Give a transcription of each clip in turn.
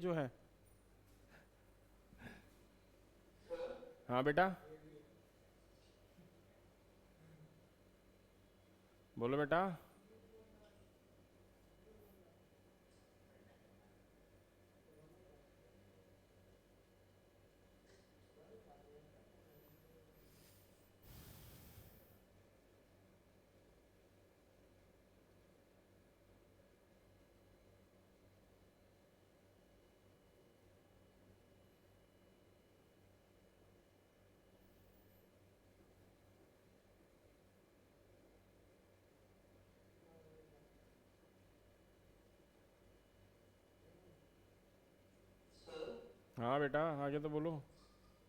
जो है? हाँ बेटा, बोलो बेटा। सर हाँ बेटा, आगे तो बोलो।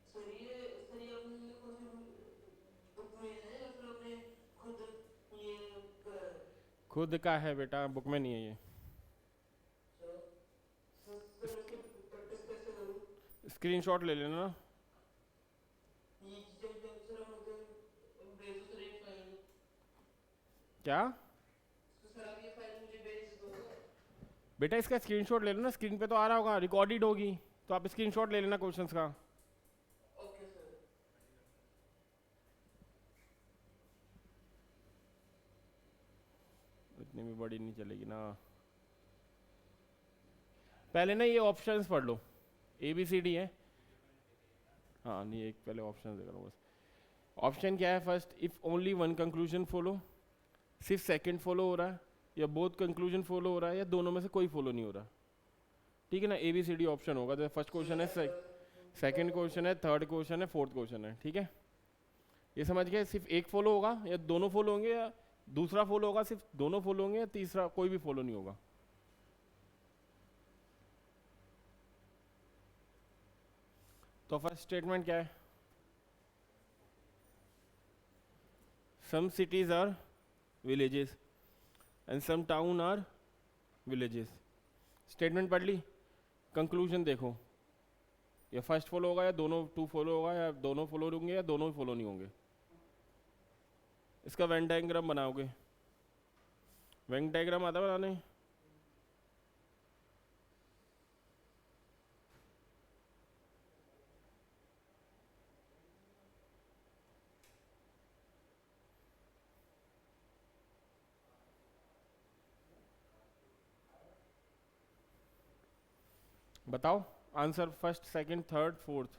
सर ये आपने मुझे कौन सी बुक में है या फिर आपने खुद ये करा है? खुद का है बेटा, बुक में नहीं है ये। सर सर मैं इसकी प्रैक्टिस कैसे करूँ? स्क्रीनशॉट ले लेना। ये जब सर हम लोग भेजो सर ये फाइल। क्या? तो सर आप ये फाइल मुझे भेज दो। बेटा इसका स्क्रीनशॉट ले लो ना, स्क्रीन पे तो आ रहा होगा, रिकॉर्डेड होगी, तो आप स्क्रीनशॉट ले लेना क्वेश्चंस का। Okay sir. इतनी भी बड़ी नहीं चलेगी ना। पहले ना ये ऑप्शंस पढ़ लो, ए बी सी डी है। हाँ नहीं, एक पहले ऑप्शन देख लो बस। ऑप्शन क्या है? First, if only one conclusion follow, सिर्फ सेकंड फॉलो हो रहा है, या बोथ कंक्लूजन फॉलो हो रहा है, या दोनों में से कोई फॉलो नहीं हो रहा। ठीक है ना, A B C D option होगा। तो फर्स्ट क्वेश्चन है, सेकंड क्वेश्चन है, थर्ड क्वेश्चन है, फोर्थ क्वेश्चन है। ठीक है, ये समझ गए? सिर्फ एक फॉलो होगा या दोनों फॉलो होंगे, या दूसरा फॉलो होगा सिर्फ दोनों फॉलो होंगे, या तीसरा कोई भी फॉलो नहीं होगा। तो फर्स्ट स्टेटमेंट क्या है? Some cities are villages and some town are villages. Statement पढ़ ली, कंक्लूजन देखो, या फर्स्ट फॉलो होगा, या दोनों टू फॉलो होगा, या दोनों फॉलो होंगे, या दोनों फॉलो नहीं होंगे। इसका वेन डायग्राम बनाओगे। वेन डायग्राम आता है बनाने? बताओ answer, first second third fourth.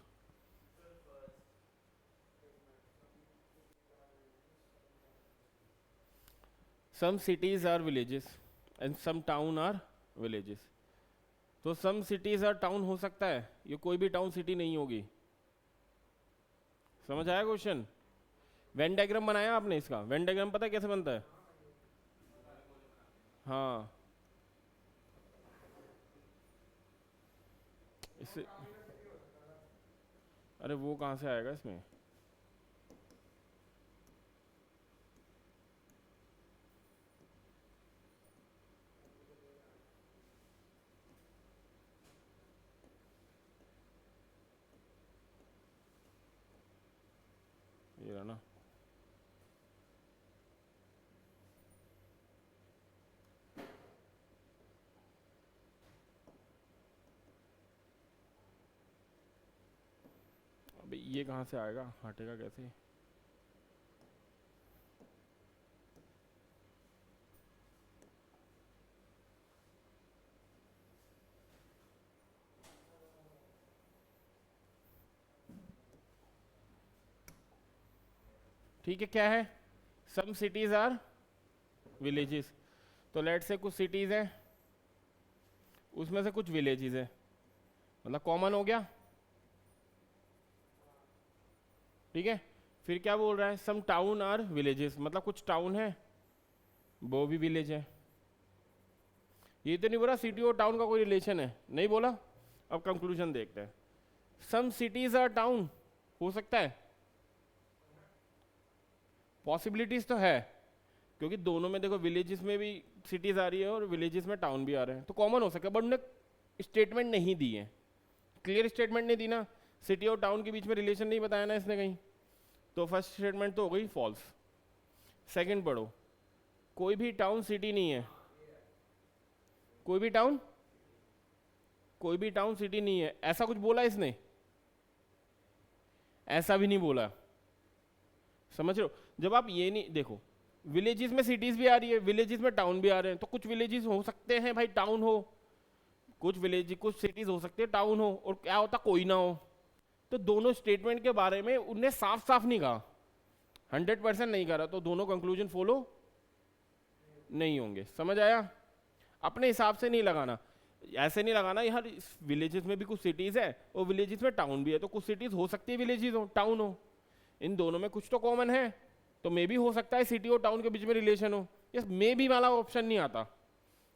Some cities are villages and some town are villages. तो सम सिटीज आर टाउन हो सकता है, ये कोई भी टाउन सिटी नहीं होगी। समझ आया क्वेश्चन? वेन डायग्राम बनाया आपने? इसका वेन डायग्राम पता है कैसे बनता है? हाँ, इससे, अरे वो कहाँ से आएगा इसमें? ये रहा ना। अबे ये कहाँ से आएगा, हटेगा कैसे? ठीक है, क्या है? Some cities are villages. तो लेट से कुछ सिटीज है, उसमें से कुछ विलेजेस है, मतलब कॉमन हो गया। ठीक है, फिर क्या बोल रहा है? सम टाउन आर विलेजेस, मतलब कुछ टाउन है, वो भी विलेज है। ये तो नहीं बोला सिटी और टाउन का कोई रिलेशन है, नहीं बोला। अब कंक्लूजन देखते हैं। सम सिटीज आर टाउन, हो सकता है, पॉसिबिलिटीज तो है, क्योंकि दोनों में देखो, विलेजेस में भी सिटीज आ रही है और विलेजेस में टाउन भी आ रहे हैं, तो कॉमन हो सकता है। बट उन्होंने स्टेटमेंट नहीं दी है, क्लियर स्टेटमेंट नहीं दी ना, सिटी और टाउन के बीच में रिलेशन नहीं बताया ना इसने कहीं। तो फर्स्ट स्टेटमेंट तो हो गई फॉल्स। सेकंड पढ़ो, कोई भी टाउन सिटी नहीं है। कोई भी टाउन, कोई भी टाउन सिटी नहीं है, ऐसा कुछ बोला इसने? ऐसा भी नहीं बोला। समझ रहे हो? जब आप ये नहीं देखो, विलेजेस में सिटीज भी आ रही है, विलेजेस में टाउन भी आ रहे हैं, तो कुछ विलेजेस हो सकते हैं भाई टाउन हो, कुछ विलेज कुछ सिटीज हो सकते हैं टाउन हो, और क्या होता कोई ना हो। तो दोनों स्टेटमेंट के बारे में उनने साफ साफ नहीं कहा, 100% नहीं करा, तो दोनों कंक्लूजन फॉलो नहीं होंगे। समझ आया? अपने हिसाब से नहीं लगाना, ऐसे नहीं लगाना यार विलेजेस में भी कुछ सिटीज है और विलेजेस में टाउन भी है, तो कुछ सिटीज हो सकती है विलेजेस हो टाउन हो, इन दोनों में कुछ तो कॉमन है, तो मे भी हो सकता है सिटी और टाउन के बीच में रिलेशन हो। यस, मे भी वाला ऑप्शन नहीं आता।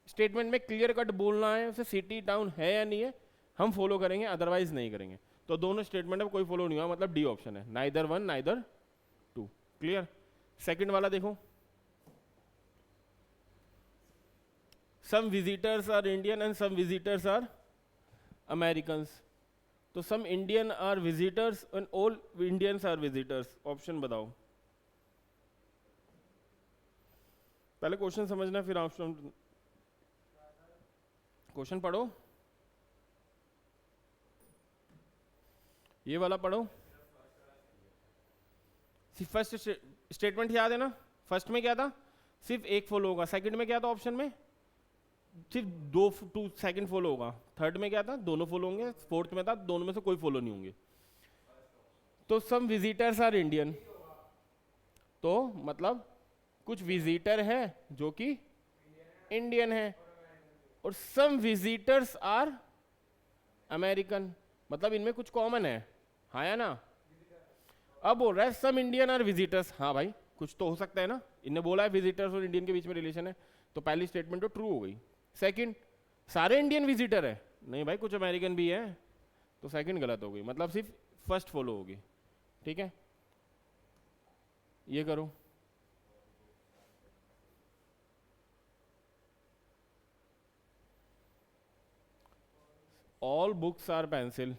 स्टेटमेंट में क्लियर कट बोलना है उसे, सिटी टाउन है या नहीं है हम फॉलो करेंगे, अदरवाइज नहीं करेंगे। तो दोनों स्टेटमेंट में कोई फॉलो नहीं हुआ, मतलब डी ऑप्शन है, neither one neither two. Clear? Second वाला देखो, some visitors are Indian and some visitors are Americans. तो some Indian are visitors and all Indians are visitors. Option बताओ। पहले क्वेश्चन समझना फिर ऑप्शन। क्वेश्चन पढ़ो, ये वाला पढ़ो। सिर्फ फर्स्ट स्टेटमेंट याद है ना? फर्स्ट में क्या था? सिर्फ एक फॉलो होगा। सेकंड में क्या था ऑप्शन में? सिर्फ टू सेकंड फॉलो होगा। थर्ड में क्या था? दोनों फॉलो होंगे। फोर्थ में था दोनों में से कोई फॉलो नहीं होंगे। तो सम विजिटर्स आर इंडियन, तो मतलब कुछ विजिटर है जो कि इंडियन है, और सम विजिटर्स आर अमेरिकन, मतलब इनमें कुछ कॉमन है। हाँ या ना? अब बोल रहा है सम इंडियन आर विजिटर्स, हाँ भाई कुछ तो हो सकता है ना, इनने बोला है विजिटर्स और इंडियन के बीच में रिलेशन है, तो पहली स्टेटमेंट तो ट्रू हो गई। सेकंड, सारे इंडियन विजिटर है, नहीं भाई कुछ अमेरिकन भी है, तो सेकंड गलत हो गई, मतलब सिर्फ फर्स्ट फॉलो होगी। ठीक है, ये करो। All books are pencil,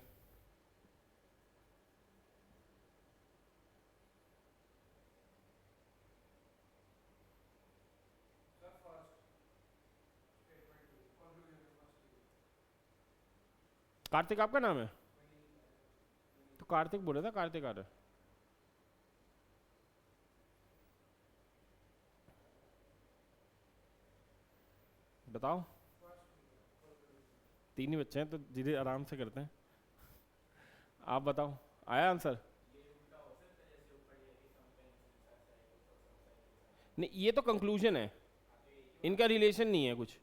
Kartik आपका नाम है? तो कार्तिक बोला था, कार्तिक आ रहा है। बताओ, तीन ही बच्चे हैं तो धीरे आराम से करते हैं। आप बताओ, आया आंसर? नहीं, ये तो कंक्लूजन है, इनका रिलेशन नहीं है कुछ,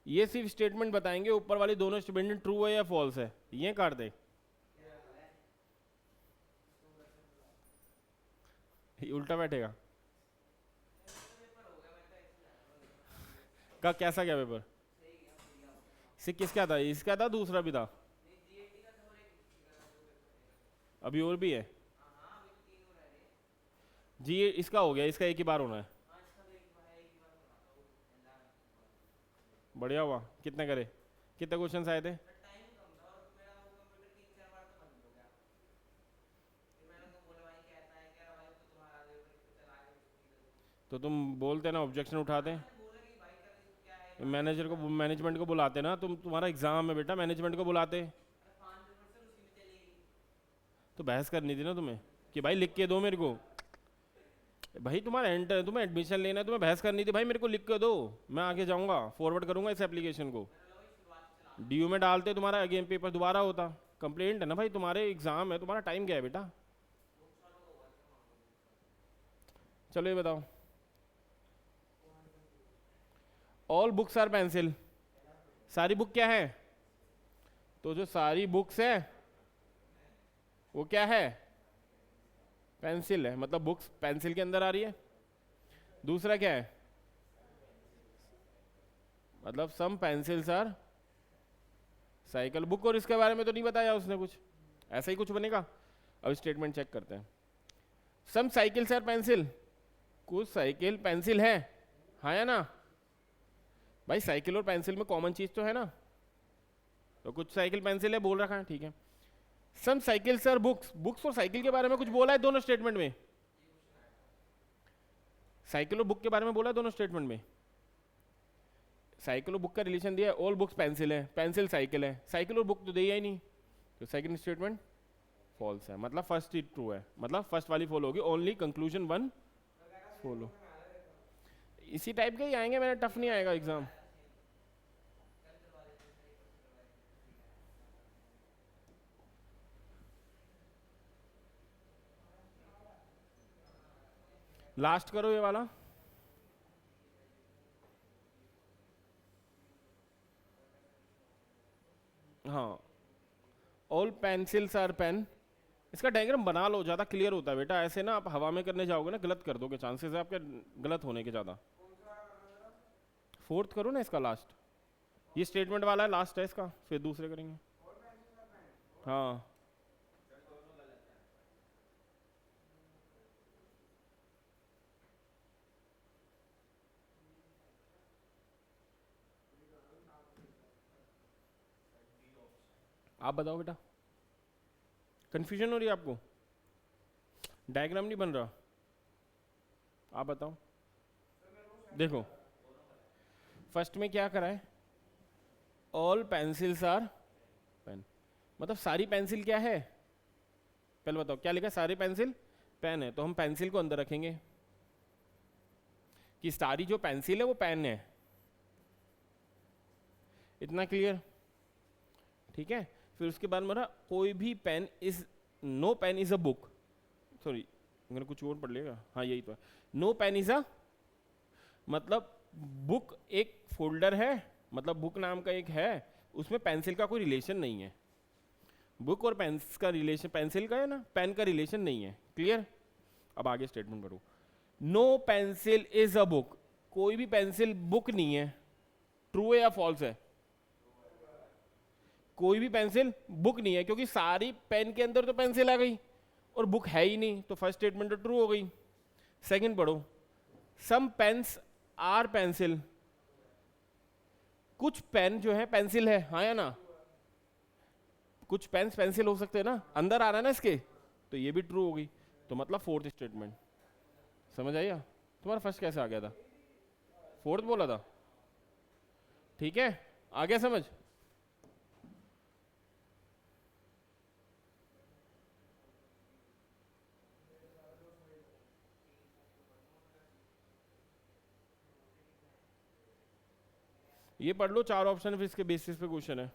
ये सिर्फ स्टेटमेंट बताएंगे ऊपर वाली दोनों स्टेटमेंट ट्रू है या फॉल्स है, ये काट दे। ये उल्टा बैठेगा। का कैसा क्या पेपर? से किसका था? इसका था, दूसरा भी था, अभी और भी है जी। इसका हो गया, इसका एक ही बार होना है। बढ़िया हुआ। कितने करे, कितने क्वेश्चन आए थे? तो तुम बोलते ना, ऑब्जेक्शन उठाते, मैनेजर को, मैनेजमेंट को बुलाते ना, तुम्हारा एग्जाम है बेटा, मैनेजमेंट को बुलाते। तो बहस करनी थी ना तुम्हें कि भाई लिख के दो मेरे को, भाई तुम्हारा एंटर है, तुम्हें एडमिशन लेना है, तुम्हें बहस करनी थी भाई मेरे को लिख के दो, मैं आगे जाऊंगा, फॉरवर्ड करूंगा इस एप्लीकेशन को, डीयू में डालते, तुम्हारा अगेन पेपर दोबारा होता। कंप्लेंट है ना भाई, तुम्हारे एग्जाम है, तुम्हारा टाइम क्या है बेटा। चलो ये बताओ, ऑल बुक्स आर पेंसिल, सारी बुक क्या है? तो जो सारी बुक्स है वो क्या है? पेंसिल है, मतलब बुक्स पेंसिल के अंदर आ रही है। दूसरा क्या है? मतलब सम पेंसिल्स आर साइकिल बुक, और इसके बारे में तो नहीं बताया उसने कुछ, ऐसा ही कुछ बनेगा। अब स्टेटमेंट चेक करते हैं। सम साइकिल्स आर पेंसिल, कुछ साइकिल पेंसिल है, हाँ या ना? भाई साइकिल और पेंसिल में कॉमन चीज तो है ना, तो कुछ साइकिल पेंसिल है बोल रखा है, ठीक है। सम साइकिल्स आर बुक्स, बुक्स और साइकिल के बारे में कुछ बोला है दोनों स्टेटमेंट में, साइकिल और बुक के बारे में बोला है दोनों स्टेटमेंट में। साइकिल और बुक का रिलेशन दिया है, ऑल बुक्स पेंसिल है, पेंसिल साइकिल है, साइकिल और बुक तो दिया ही नहीं, तो सेकंड स्टेटमेंट फॉल्स है, मतलब फर्स्ट ही ट्रू है, मतलब फर्स्ट वाली फॉलो होगी, ओनली कंक्लूजन वन फॉलो। इसी टाइप के ही आएंगे, मेरा टफ नहीं आएगा एग्जाम। लास्ट करो ये वाला। हाँ, ऑल पेंसिल्स आर पेन। इसका डायग्राम बना लो, ज़्यादा क्लियर होता है बेटा, ऐसे ना आप हवा में करने जाओगे ना गलत कर दोगे, चांसेस है आपके गलत होने के ज़्यादा। फोर्थ करो ना इसका लास्ट, ये स्टेटमेंट वाला है, लास्ट है इसका, फिर दूसरे करेंगे। हाँ आप बताओ बेटा, कंफ्यूजन हो रही है आपको, डायग्राम नहीं बन रहा, आप बताओ। देखो फर्स्ट में क्या करा है, ऑल पेंसिल्स आर पेन, मतलब सारी पेंसिल क्या है, पहले बताओ क्या लिखा है, सारी पेंसिल पेन है, तो हम पेंसिल को अंदर रखेंगे कि सारी जो पेंसिल है वो पेन है, इतना क्लियर, ठीक है। फिर उसके बाद मेरा कोई भी pen is, no pen is a book, sorry मैंने कुछ और पढ़ लिया, हाँ यही तो है, नो पेन इज अ, मतलब बुक एक फोल्डर है, मतलब बुक नाम का एक है, उसमें पेंसिल का कोई रिलेशन नहीं है, बुक और पेन का रिलेशन, पेंसिल का है ना, पेन का रिलेशन नहीं है, क्लियर। अब आगे स्टेटमेंट पढ़ो, no pencil is a book, कोई भी पेंसिल बुक नहीं है, ट्रू है या फॉल्स है, कोई भी पेंसिल बुक नहीं है, क्योंकि सारी पेन के अंदर तो पेंसिल आ गई और बुक है ही नहीं, तो फर्स्ट स्टेटमेंट तो ट्रू हो गई। सेकंड पढ़ो, सम पेन्स आर पेंसिल, कुछ पेन जो है पेंसिल है, हाँ या ना, कुछ पेन्स पेंसिल हो सकते हैं ना, अंदर आ रहा है ना इसके, तो ये भी ट्रू होगी, तो मतलब फोर्थ स्टेटमेंट। समझ आइए, तुम्हारा फर्स्ट कैसे आ गया था, फोर्थ बोला था, ठीक है, आ गया समझ। ये पढ़ लो चार ऑप्शन, फिर इसके बेसिस पे क्वेश्चन है।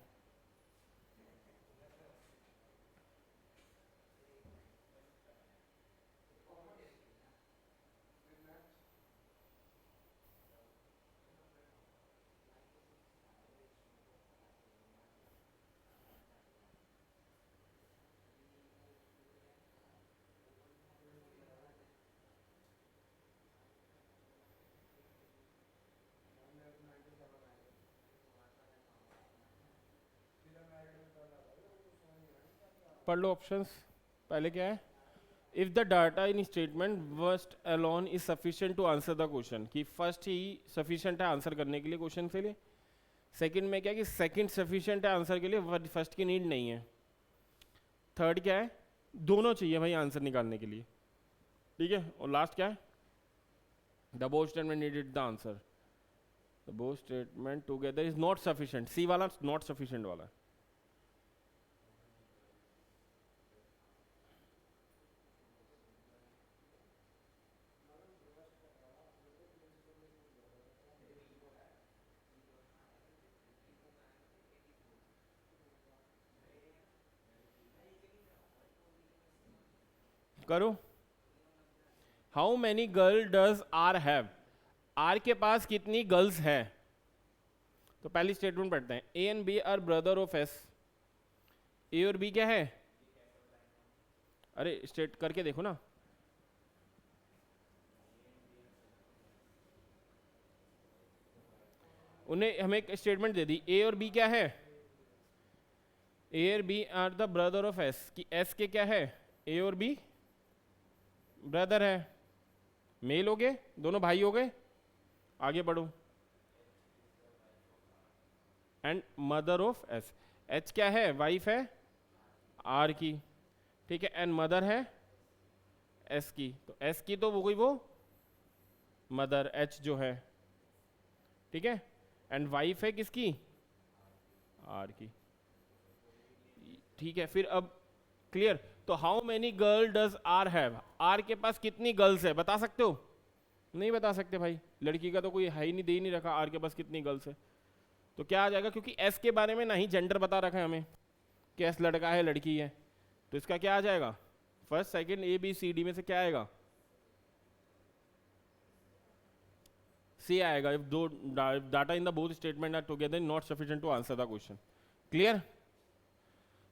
पढ़ लो ऑप्शंस, पहले क्या है, if the data in statement first alone is sufficient to answer the question, कि फर्स्ट ही सफिशिएंट है आंसर करने के लिए क्वेश्चन के लिए। सेकंड में क्या है कि सेकंड सफिशिएंट है आंसर के लिए, फर्स्ट की नीड नहीं है। थर्ड क्या है, दोनों चाहिए भाई आंसर निकालने के लिए, ठीक है। और लास्ट क्या है, the both statement needed the answer, the both statement together is not sufficient, C वाला नॉट सफिशिएंट वाला है। करो, how many girl does R have, R के पास कितनी गर्ल्स है, तो पहली स्टेटमेंट पढ़ते हैं, A and B are brother of S, A और बी क्या है, अरे स्टेट करके देखो ना, उन्हें हमें एक स्टेटमेंट दे दी, ए और बी क्या है, ए और B are the brother of S, कि एस के क्या है, ए और बी ब्रदर है, मेल हो गए, दोनों भाई हो गए, आगे बढ़ो, and mother of S, H क्या है, वाइफ है आर की, ठीक है, एंड मदर है एस की, तो एस की तो वो गई वो मदर, एच जो है, ठीक है। एंड वाइफ है किसकी, आर की। ठीक है, फिर अब क्लियर। तो how many girl does R have, R के पास कितनी गर्ल्स है बता सकते हो, नहीं बता सकते भाई, लड़की का तो कोई है ही नहीं, दे ही नहीं रखा आर के पास कितनी गर्ल्स है। तो क्या आ जाएगा, क्योंकि एस के बारे में ना ही जेंडर बता रखा है हमें कि एस लड़का है लड़की है, तो इसका क्या आ जाएगा, first second A B C D में से क्या आएगा, सी आएगा। If the data in the both statement are together not sufficient to answer the question. Clear.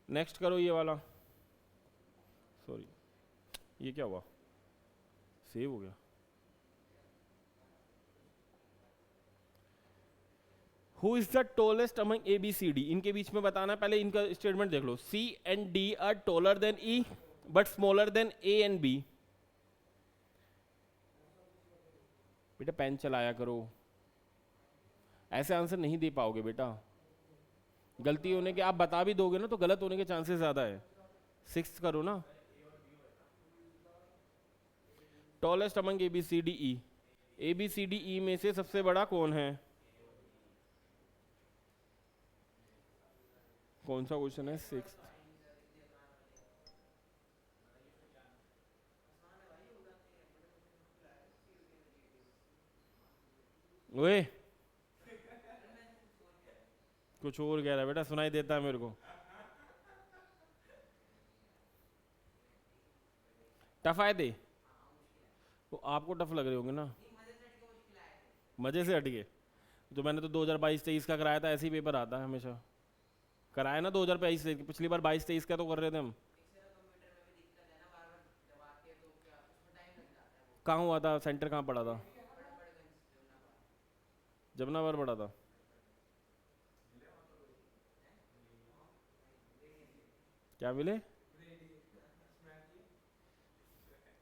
Next करो ये वाला, सॉरी ये क्या हुआ, सेव हो गया। Who is the tallest among A B C D, इनके बीच में बताना है, पहले इनका स्टेटमेंट देख लो। C and D are taller than E but smaller than A and B. बेटा पेन चलाया करो, ऐसे आंसर नहीं दे पाओगे बेटा, गलती होने के, आप बता भी दोगे ना तो गलत होने के चांसेस ज्यादा है। सिक्स करो ना, tallest among A B C D E, A B C D E में से सबसे बड़ा कौन है, कौन सा क्वेश्चन है, सिक्स। ओए कुछ और कह रहा है बेटा, सुनाई देता है मेरे को। टफ आए थे तो आपको टफ लग रहे होंगे ना, मजे से हट गए। तो मैंने तो 2022-23 का कराया था, ऐसे ही पेपर आता है हमेशा, कराया ना 2022 से, पिछली बार 22-23 का तो कर रहे थे हम। कहाँ हुआ था सेंटर, कहाँ पड़ा था, जमनाबाद पड़ा था। क्या मिले,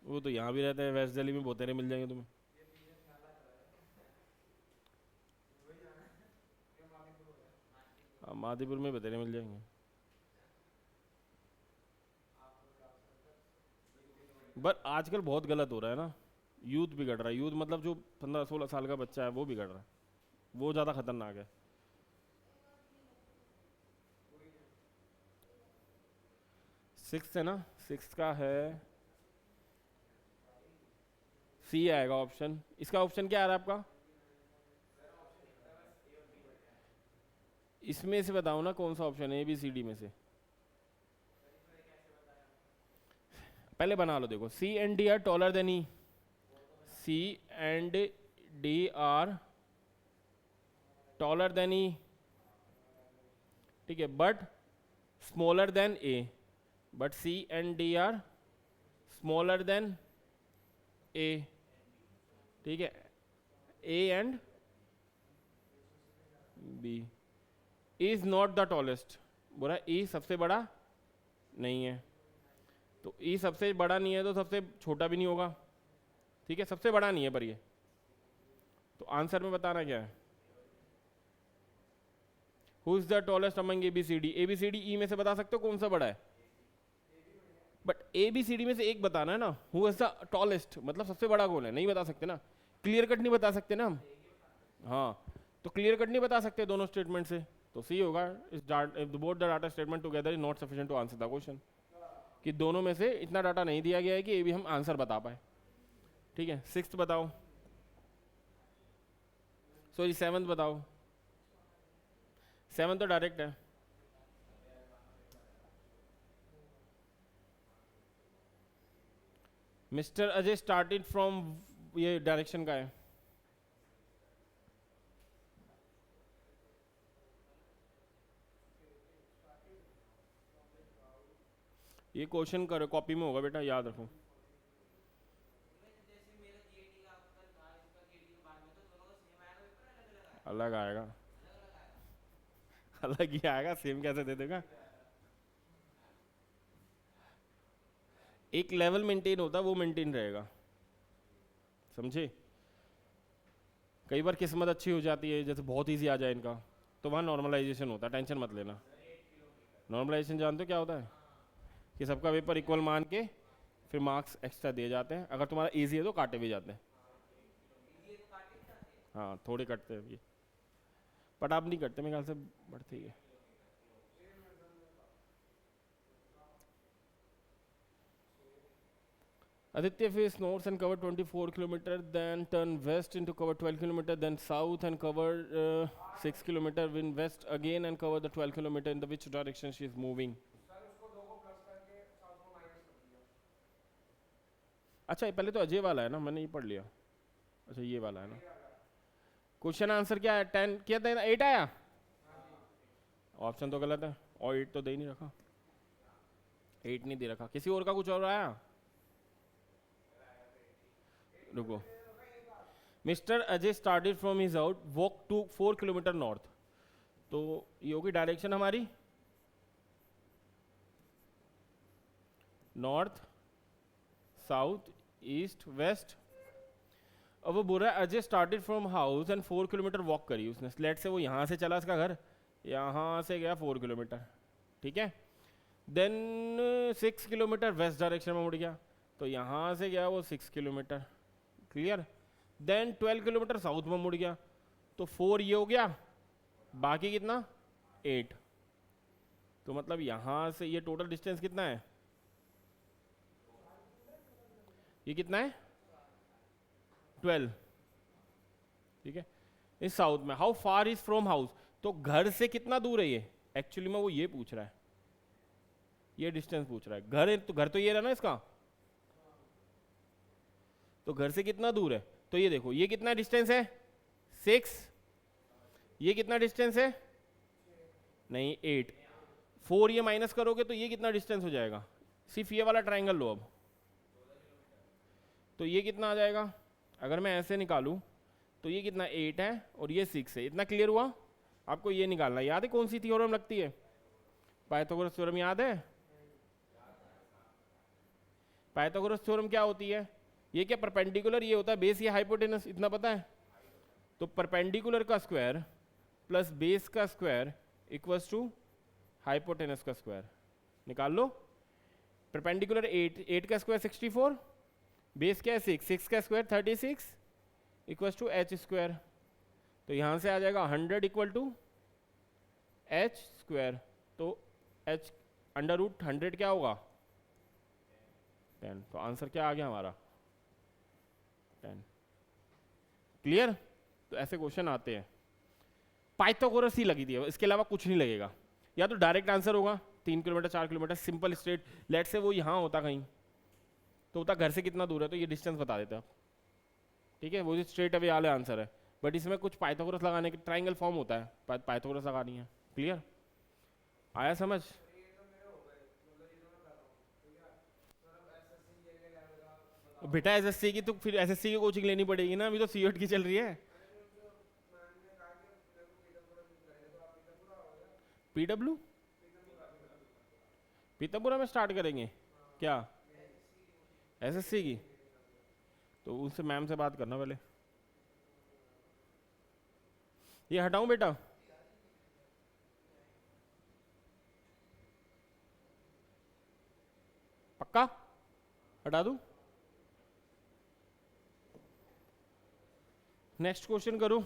वो तो यहाँ भी रहते हैं, वेस्ट दिल्ली में बोतेरे मिल जाएंगे तुम्हें। हाँ मादीपुर में बतेरे मिल जाएंगे। बट आजकल बहुत गलत हो रहा है ना, यूथ बिगड़ रहा है, यूथ मतलब जो 15-16 साल का बच्चा है वो बिगड़ रहा है, वो ज़्यादा खतरनाक है। सिक्स है ना, सिक्स का है सी आएगा ऑप्शन। इसका ऑप्शन क्या आ रहा है आपका, इसमें से बताओ ना कौन सा ऑप्शन है ए बी सी डी में से, पहले बना लो। देखो C and D are taller than E, C and D are taller than E, ठीक है, but smaller than A, but C and D are smaller than A, ठीक है, A and B. Is not the tallest, बोला E सबसे बड़ा नहीं है, तो ई सबसे बड़ा नहीं है तो सबसे छोटा भी नहीं होगा, ठीक है, सबसे बड़ा नहीं है पर ये, तो आंसर में बताना क्या है, who is the tallest among A B C D. A B C D E में से बता सकते हो कौन सा बड़ा है, but A B C D में से एक बताना है ना, हु इज द टॉलेस्ट मतलब सबसे बड़ा कौन है, नहीं बता सकते ना, क्लियर कट नहीं बता सकते ना हम, हाँ तो क्लियर कट नहीं बता सकते दोनों स्टेटमेंट से, तो सी होगा। If both the data statement together is not sufficient to answer the question, कि दोनों में से इतना डाटा नहीं दिया गया है कि ये भी हम आंसर बता पाए, ठीक है। सिक्स्थ बताओ, सॉरी सेवंथ बताओ, सेवंथ तो डायरेक्ट है, मिस्टर अजय स्टार्टेड फ्रॉम, ये डायरेक्शन का है, ये क्वेश्चन करो कॉपी में होगा बेटा, याद रखो। अलग आएगा, अलग ही आएगा, सेम कैसे दे देगा, एक लेवल मेंटेन होता है वो मेंटेन रहेगा, समझे। कई बार किस्मत अच्छी हो जाती है, जैसे बहुत इजी आ जाए इनका, तो वहाँ नॉर्मलाइजेशन होता है, टेंशन मत लेना। नॉर्मलाइजेशन जानते हो क्या होता है, कि सबका पेपर इक्वल मान के फिर मार्क्स एक्स्ट्रा दिए जाते हैं, अगर तुम्हारा इजी है तो काटे भी जाते हैं, हाँ थोड़े कटते हैं ये, बट आप नहीं करते मेरे ख्याल से, बट ठीक है। Aditya faced north and covered 24 kilometer, then turn west into cover 12 kilometer, then south and cover 6 kilometer, win west again and cover the 12 kilometer. In the which direction she is moving? अच्छा, ये पहले तो अजय वाला है ना, मैंने ये पढ़ लिया। अच्छा, ये वाला है ना। क्वेश्चन आंसर क्या है? 10 क्या था? 8 आया। ऑप्शन तो गलत है, और 8 तो दे ही नहीं रखा। 8 नहीं दे रखा, किसी और का कुछ और आया? रुको। Mister Ajay started from his out, walk to 4 kilometre north. तो ये होगी डायरेक्शन हमारी नॉर्थ, साउथ, ईस्ट, वेस्ट। अब वो बोल रहा है Ajay started from house and 4 kilometre walk करी उसने। लेट से वो यहाँ से चला, इसका घर यहाँ से गया 4 किलोमीटर, ठीक है। देन 6 किलोमीटर वेस्ट डायरेक्शन में मुड़ गया, तो यहाँ से गया वो 6 kilometre, clear. Then 12 kilometre south में मुड़ गया, तो 4 ये हो गया, बाकी कितना 8। तो मतलब यहाँ से ये टोटल डिस्टेंस कितना है? ये कितना है? 12, ठीक है। इस साउथ में how far is from house, तो घर से कितना दूर है ये? एक्चुअली में वो ये पूछ रहा है, ये डिस्टेंस पूछ रहा है। घर तो ये रहा ना इसका, तो घर से कितना दूर है? तो ये देखो, ये कितना डिस्टेंस है? 6। ये कितना डिस्टेंस है? नहीं 8। 4 ये माइनस करोगे तो ये कितना डिस्टेंस हो जाएगा? सिर्फ ये वाला ट्राइंगल लो अब, तो ये कितना आ जाएगा? अगर मैं ऐसे निकालूं तो ये कितना 8 है और ये 6 है। इतना क्लियर हुआ? आपको ये निकालना याद है कौन सी थ्योरम लगती है? पाइथागोरस थ्योरम याद है? पाइथागोरस थ्योरम क्या होती है? ये क्या परपेंडिकुलर ये होता है, बेस ये हाइपोटेनस, इतना पता है? तो परपेंडिकुलर का स्क्वायर प्लस बेस का स्क्वायर इक्वल्स टू हाइपोटेनस का स्क्वायर। निकाल लो। परपेंडिकुलर 8 का स्क्वायर 64, बेस क्या है 6 का square 36 equals to H square. तो यहाँ से आ जाएगा 100 इक्वल टू एच स्क्वायर। तो एच अंडर रूट 100 क्या होगा? 10। तो आंसर क्या आ गया हमारा? 10। क्लियर? तो ऐसे क्वेश्चन आते हैं। पाइथागोरस ही लगी थी, इसके अलावा कुछ नहीं लगेगा। या तो डायरेक्ट आंसर होगा 3 किलोमीटर 4 किलोमीटर, सिंपल स्ट्रेट। लेट से वो यहाँ होता कहीं, तो होता घर से कितना दूर है, तो ये डिस्टेंस बता देता, ठीक है। वो स्ट्रेट अवे वाला आंसर है। बट इसमें कुछ पाइथागोरस लगाने के ट्राइंगल फॉर्म होता है, पाइथागोरस लगानी है। क्लियर? आया समझ? बेटा एसएससी की तो फिर एसएससी की कोचिंग लेनी पड़ेगी ना, अभी तो सीएट की चल रही है। पीडब्ल्यू पीतापुरा में स्टार्ट करेंगे क्या एसएससी की? तो उनसे मैम से बात करना पहले। ये हटाऊं बेटा? पक्का हटा दूं? नेक्स्ट क्वेश्चन करूं।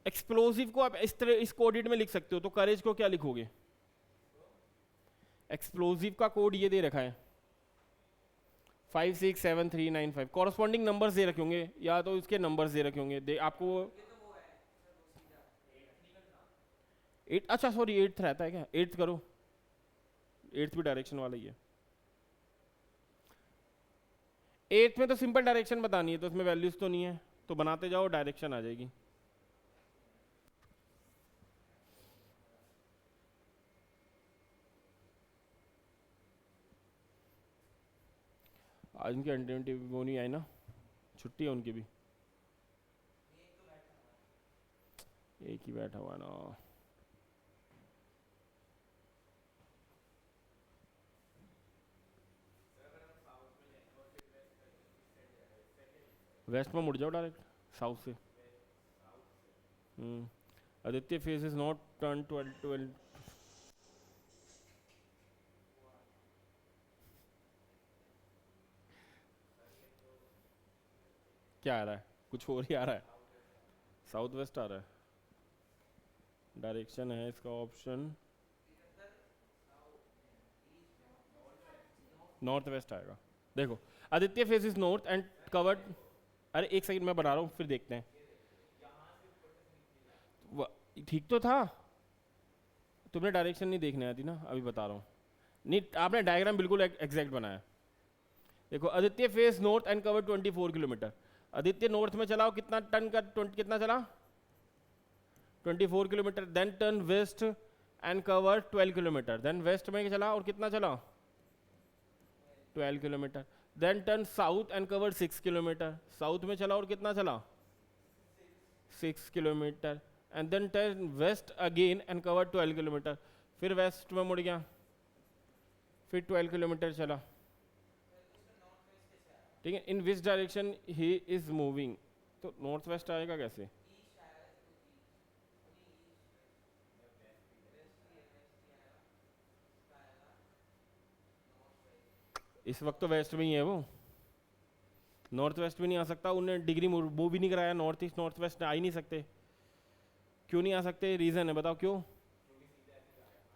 एक्सप्लोसिव को आप इस तरह इस कोडेड में लिख सकते हो, तो करेज को क्या लिखोगे? एक्सप्लोसिव का कोड ये दे रखा है 567395। कॉरस्पॉन्डिंग नंबर्स दे रखे होंगे, या तो इसके नंबर्स दे रखे होंगे, आपको 8। अच्छा सॉरी 8th रहता है क्या? 8th करो, 8th भी डायरेक्शन वाला ही है। 8th में तो सिंपल डायरेक्शन बतानी है, तो इसमें वैल्यूज तो नहीं है, तो बनाते जाओ डायरेक्शन आ जाएगी। आज उनकी एंटी वो नहीं आई ना, छुट्टी है उनकी भी। एक ही बैठा हुआ ना। वेस्ट में मुड़ जाओ डायरेक्ट साउथ से। Aditya face is not turn 12। क्या आ रहा है? कुछ और ही आ रहा है, साउथ वेस्ट आ रहा है। डायरेक्शन है इसका ऑप्शन नॉर्थ वेस्ट आएगा। देखो Aditya face is north and covered, अरे एक सेकंड मैं बना रहा हूँ फिर देखते हैं। ठीक तो था, तुमने डायरेक्शन नहीं देखने आती ना, अभी बता रहा हूँ। नहीं आपने डायग्राम बिल्कुल एग्जैक्ट बनाया। देखो Aditya face north and cover 24 kilometre. Aditya north में चलाओ, कितना टर्न का कितना चला 24 kilometre. Then turn west and cover 12 kilometre. Then west में चला और कितना चला 12 kilometre. Then turn south and cover 6 kilometre. South में चला और कितना चला 6 kilometre. And then turn west again and cover 12 kilometre. फिर वेस्ट में मुड़ गया, फिर 12 किलोमीटर चला। ठीक है, in which direction he is moving, तो नॉर्थ वेस्ट आएगा कैसे? इस वक्त तो वेस्ट में ही है वो, नॉर्थ वेस्ट में नहीं आ सकता। उन्हें डिग्री वो भी नहीं कराया, नॉर्थ ईस्ट नॉर्थ वेस्ट आ ही नहीं सकते। क्यों नहीं आ सकते, रीज़न है बताओ क्यों?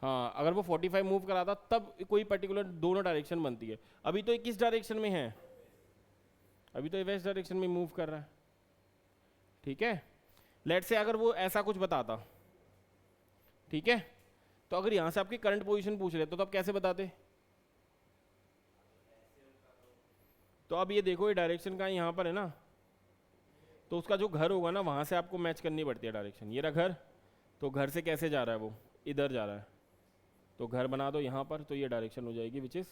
हाँ अगर वो 45 मूव कराता तब कोई पर्टिकुलर दोनों डायरेक्शन बनती है। अभी तो ये किस डायरेक्शन में है, अभी तो ये वेस्ट डायरेक्शन में मूव कर रहा है। ठीक है, लेट से अगर वो ऐसा कुछ बताता, ठीक है, तो अगर यहाँ से आपकी करंट पोजीशन पूछ रहे तो अब कैसे बताते? तो अब ये देखो ये डायरेक्शन का यहाँ पर है ना, तो उसका जो घर होगा ना वहाँ से आपको मैच करनी पड़ती है डायरेक्शन। ये रहा घर, तो घर से कैसे जा रहा है वो, इधर जा रहा है, तो घर बना दो यहाँ पर, तो ये डायरेक्शन हो जाएगी which is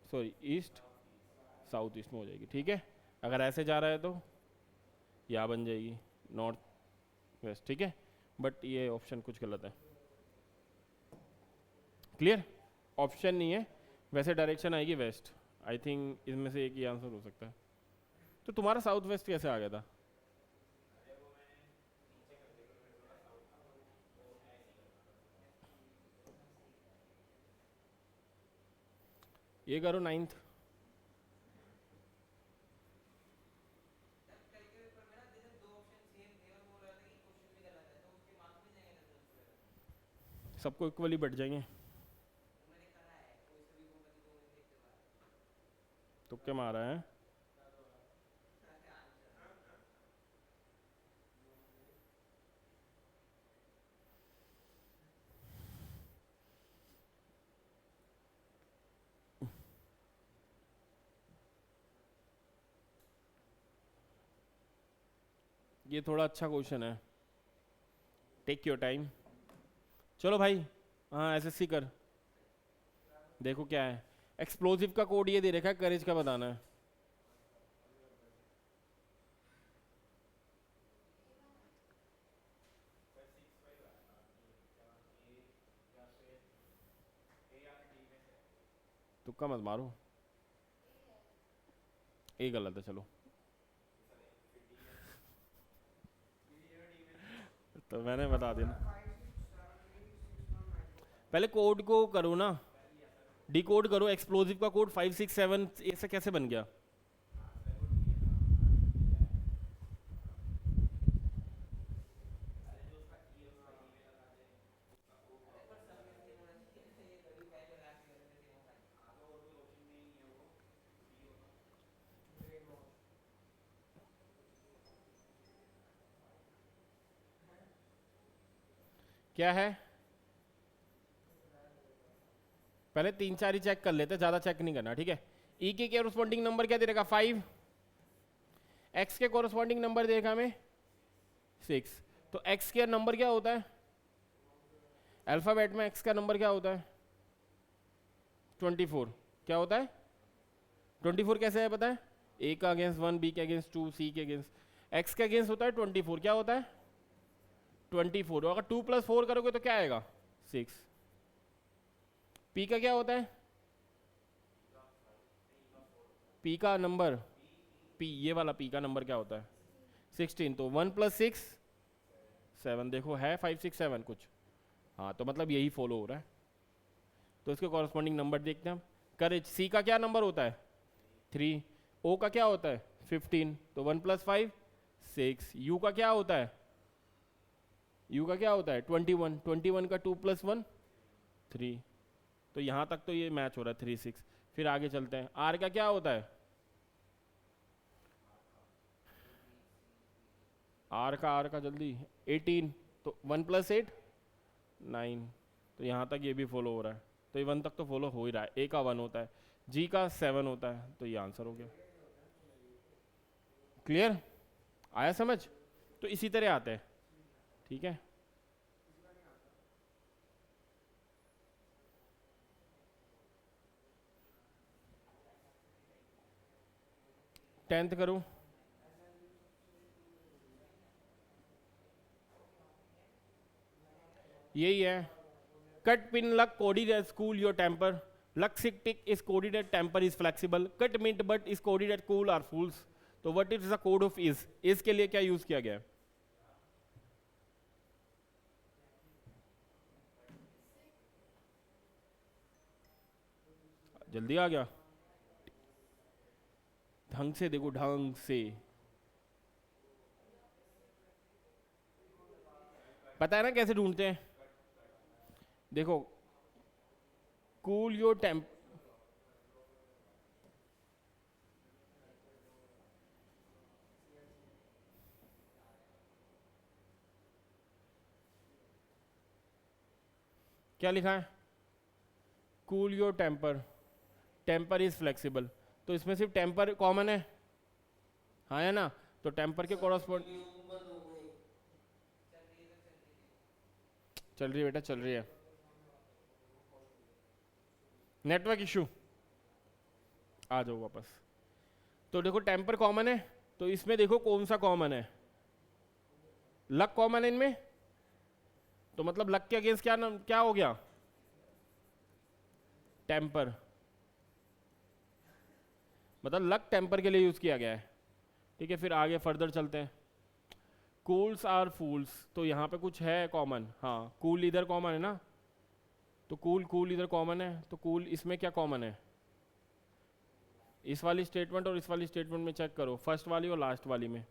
sorry east south east में हो जाएगी। ठीक है, अगर ऐसे जा रहा है तो यहाँ बन जाएगी नॉर्थ वेस्ट। ठीक है, बट ये ऑप्शन कुछ गलत है। क्लियर, ऑप्शन नहीं है, वैसे डायरेक्शन आएगी वेस्ट। आई थिंक इसमें से एक ही आंसर हो सकता है। तो तुम्हारा साउथ वेस्ट कैसे आ गया था? ये करो 9th। सबको इक्वली बढ़ जाएंगे, तुक्के मारा है। ये थोड़ा अच्छा क्वेश्चन है, टेक योर टाइम। चलो भाई, हाँ एसएससी कर, देखो क्या है। एक्सप्लोजिव का कोड ये दे रखा है, करेज का बताना है। तुक्का मत मारो, ये गलत है। चलो तो मैंने बता दिया ना, पहले कोड को करो ना, डिकोड करो। एक्सप्लोजिव का कोड 5 6 7 ऐसे कैसे बन गया? क्या है, पहले 3 4 ही चेक कर लेते, ज्यादा चेक नहीं करना। ठीक है, ई के कोरस्पॉन्डिंग नंबर क्या दे रखा 5, एक्स के कोरस्पॉन्डिंग नंबर दे रखा हमें 6। तो एक्स के नंबर क्या होता है, अल्फाबेट में एक्स का नंबर क्या होता है 24। क्या होता है 24? कैसे है पता है? ए का अगेंस्ट 1, बी के अगेंस्ट 2, सी के अगेंस्ट, एक्स के अगेंस्ट होता है 24। क्या होता है 24। अगर 2 + 4 करोगे तो क्या आएगा 6। पी का क्या होता है, पी का नंबर, पी ये वाला पी का नंबर क्या होता है 16। तो 1 + 6 7। देखो है 5 6 7 कुछ, हाँ तो मतलब यही फॉलो हो रहा है। तो इसके कॉरस्पॉन्डिंग नंबर देखते हैं हम। करेज, सी का क्या नंबर होता है 3, ओ का क्या होता है 15, तो 1 + 5 6। यू का क्या होता है यू का क्या होता है 21, 21 का 2 + 1 3, तो यहाँ तक तो ये मैच हो रहा है 3 6। फिर आगे चलते हैं, आर का क्या होता है, आर का जल्दी 18, तो 1 + 8 9, तो यहाँ तक ये भी फॉलो हो रहा है, तो ये 1 तक तो फॉलो हो ही रहा है। ए का 1 होता है, जी का 7 होता है, तो ये आंसर हो गया। क्लियर, आया समझ? तो इसी तरह आते हैं, ठीक है। टेंथ करूं, यही है, cut pin luck coded as cool your temper, luck sick tick is coded at temper is flexible, cut mint but is coded at cool are fools. तो what is the code of is के लिए क्या use किया गया है? जल्दी आ गया, ढंग से देखो, ढंग से पता है ना कैसे ढूंढते हैं? देखो, कूल योर टेम्प, क्या लिखा है? Cool your temper, temper is flexible, तो इसमें सिर्फ टेम्पर कॉमन है, हाँ है ना? तो टेम्पर के कॉरस्पॉन्ड, बंद हो गई। चल रही है बेटा, चल रही है, नेटवर्क इशू, आ जाओ वापस। तो देखो टेम्पर कॉमन है, तो इसमें देखो कौन सा कॉमन है, लक कॉमन है इनमें, तो मतलब लक के अगेंस्ट क्या नाम, क्या हो गया? टेम्पर, मतलब लक टेम्पर के लिए यूज किया गया है, ठीक है। फिर आगे फर्दर चलते हैं, कूल्स आर फूल्स, तो यहाँ पे कुछ है कॉमन, हाँ कूल इधर कॉमन है ना, तो कूल कूल इधर कॉमन है, तो कूल इसमें क्या कॉमन है? इस वाली स्टेटमेंट और इस वाली स्टेटमेंट में चेक करो, फर्स्ट वाली और लास्ट वाली में,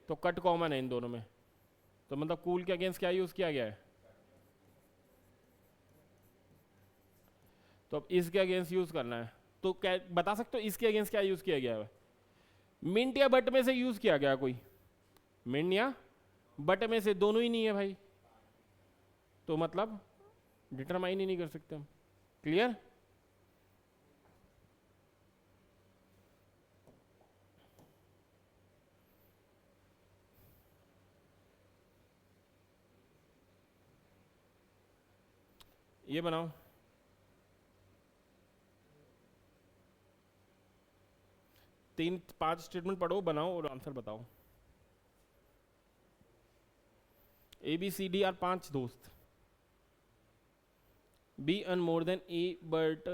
तो कट कॉमन है इन दोनों में, तो मतलब कूल के अगेंस्ट क्या यूज किया गया है? तो अब इसके अगेंस्ट यूज करना है, तो क्या बता सकते हो इसके अगेंस्ट क्या यूज किया गया है? मिंट या बट में से यूज किया गया कोई? मिंट या बट में से, दोनों ही नहीं है भाई, तो मतलब डिटरमाइन ही नहीं कर सकते हम। क्लियर? ये बनाओ, 3 5 स्टेटमेंट पढ़ो, बनाओ और आंसर बताओ। ABCD आर 5 दोस्त, B earn more than E but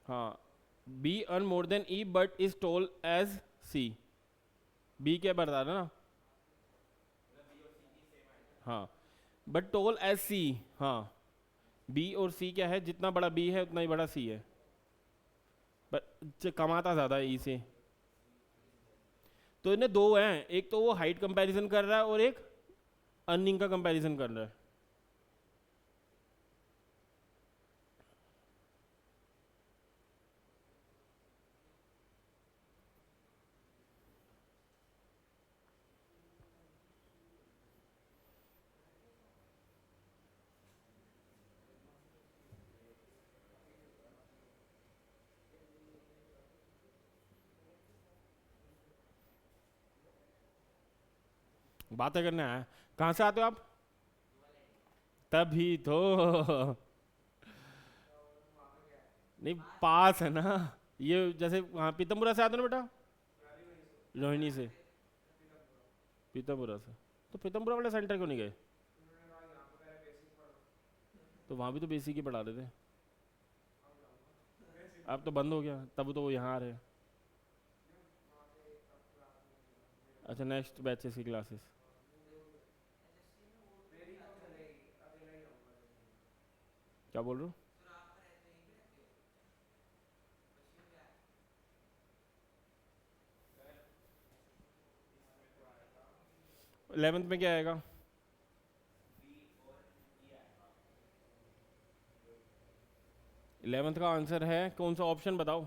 हाँ, B earn more than E but is told as C, B क्या बता रहा ना, हाँ, बट टोल एज C, हाँ, B और C क्या है, जितना बड़ा B है उतना ही बड़ा C है, बट कमाता ज़्यादा है E से। तो इन्हें दो हैं, एक तो वो हाइट कंपैरिजन कर रहा है और एक अर्निंग का कंपैरिजन कर रहा है। बातें करने आया, कहाँ से आते हो आप? तभी तो नहीं, पास है ना ये, जैसे वहाँ पीतमपुरा से आते हो ना बेटा, रोहिणी से, पीतमपुरा से, तो पीतमपुरा वाले सेंटर क्यों नहीं गए? तो वहाँ भी तो बेसिक ही पढ़ा रहे थे, अब तो बंद हो गया, तब तो वो यहाँ आ रहे हैं। अच्छा, नेक्स्ट बैचेस की क्लासेस, क्या बोल रहे हो? 11th में क्या आएगा? इलेवेंथ का आंसर है कौन सा ऑप्शन बताओ?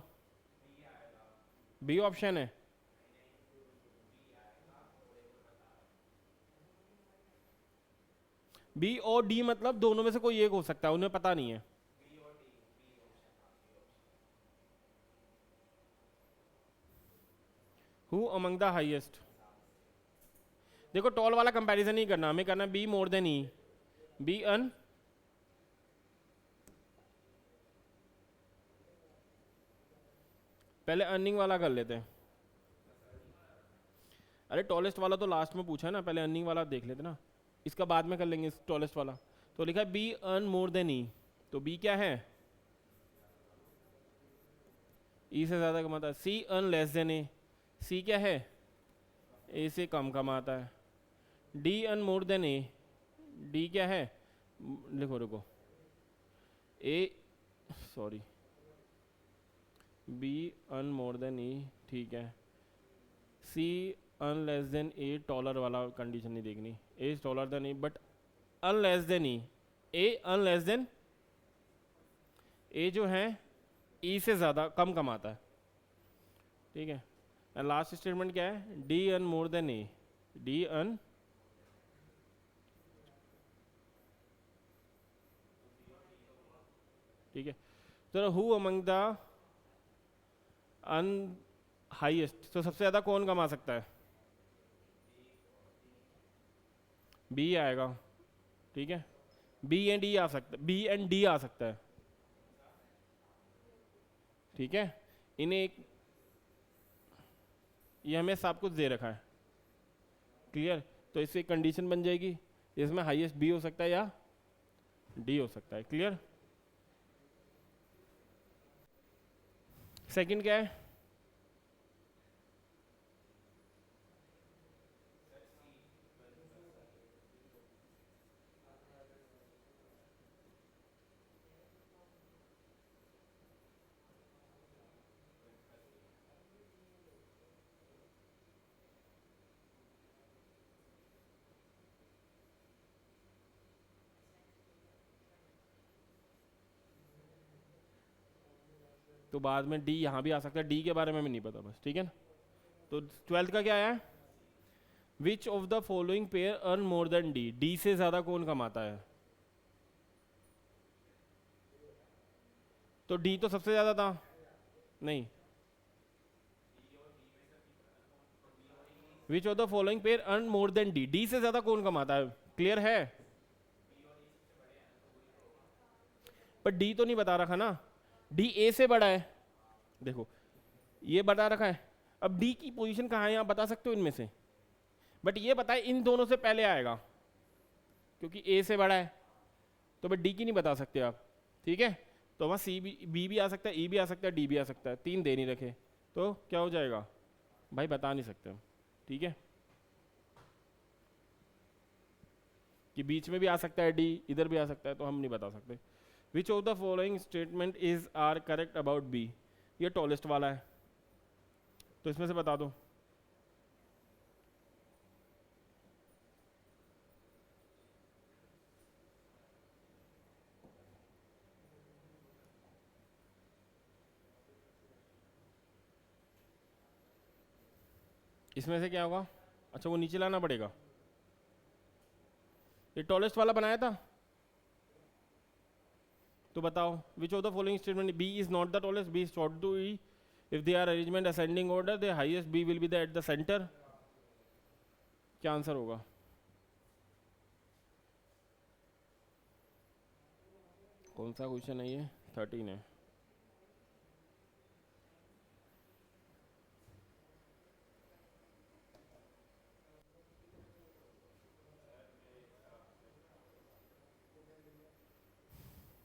बी ऑप्शन है। बी और डी मतलब दोनों में से कोई एक हो सकता है, उन्हें पता नहीं है। हु अमंग द हाईएस्ट, देखो टॉल वाला कंपैरिजन नहीं करना, हमें करना B more than E, B earn, पहले अर्निंग वाला कर लेते हैं। अरे टॉलेस्ट वाला तो लास्ट में पूछा है ना, पहले अर्निंग वाला देख लेते ना, इसका बाद में कर लेंगे टॉलेस्ट वाला। तो लिखा है B earn more than E, तो बी क्या है? ई से ज्यादा कमाता है। C earn less than A, C क्या है? ए से कम कमाता है। D earn more than A, D क्या है? लिखो रुको, A sorry, B earn more than E, ठीक है। C earn less than A, taller वाला कंडीशन नहीं देखनी, A is taller than E but earn less than E, A earn less than, ए जो है ई से ज़्यादा कम कमाता है, ठीक है। एंड लास्ट स्टेटमेंट क्या है? D earn more than A, D earn, ठीक है। तो who among them highest, तो सबसे ज़्यादा कौन कमा सकता है? बी आएगा, ठीक है। बी एंड डी आ सकता है, बी एंड डी आ सकता है, ठीक है। इन्हें एक, ये हमें सब कुछ दे रखा है, क्लियर। तो इससे एक कंडीशन बन जाएगी, इसमें हाईएस्ट बी हो सकता है या डी हो सकता है, क्लियर। सेकंड क्या है? तो बाद में डी यहाँ भी आ सकता है, डी के बारे में भी नहीं पता बस, ठीक है ना। तो 12th का क्या है? विच of the following pair earn more then D, D से ज्यादा कौन कमाता है? तो डी तो सबसे ज्यादा था, नहीं। विच of the following pair earn more then D, D से ज्यादा कौन कमाता है? क्लियर है? पर डी तो नहीं बता रखा ना, डी ए से बड़ा है, देखो ये बता रखा है। अब डी की पोजीशन कहाँ है आप बता सकते हो इनमें से, बट ये बताए इन दोनों से पहले आएगा, क्योंकि ए से बड़ा है, तो बट डी की नहीं बता सकते आप, ठीक है। तो वहाँ सी भी, बी भी आ सकता है, ई भी आ सकता है, डी भी आ सकता है, तीन दे नहीं रखे, तो क्या हो जाएगा भाई? बता नहीं सकते हम, ठीक है। कि बीच में भी आ सकता है डी, इधर भी आ सकता है, तो हम नहीं बता सकते। Which of the following statement is are correct about B, ये टॉलेस्ट वाला है, तो इसमें से बता दो। इसमें से क्या होगा? अच्छा वो नीचे लाना पड़ेगा, ये टॉलेस्ट वाला बनाया था, तो बताओ which of the following statement, B is not the tallest, B is short to E, if they are arrangement ascending order the highest B will be the at the centre, क्या answer होगा? कौन सा question है ये? 13 है।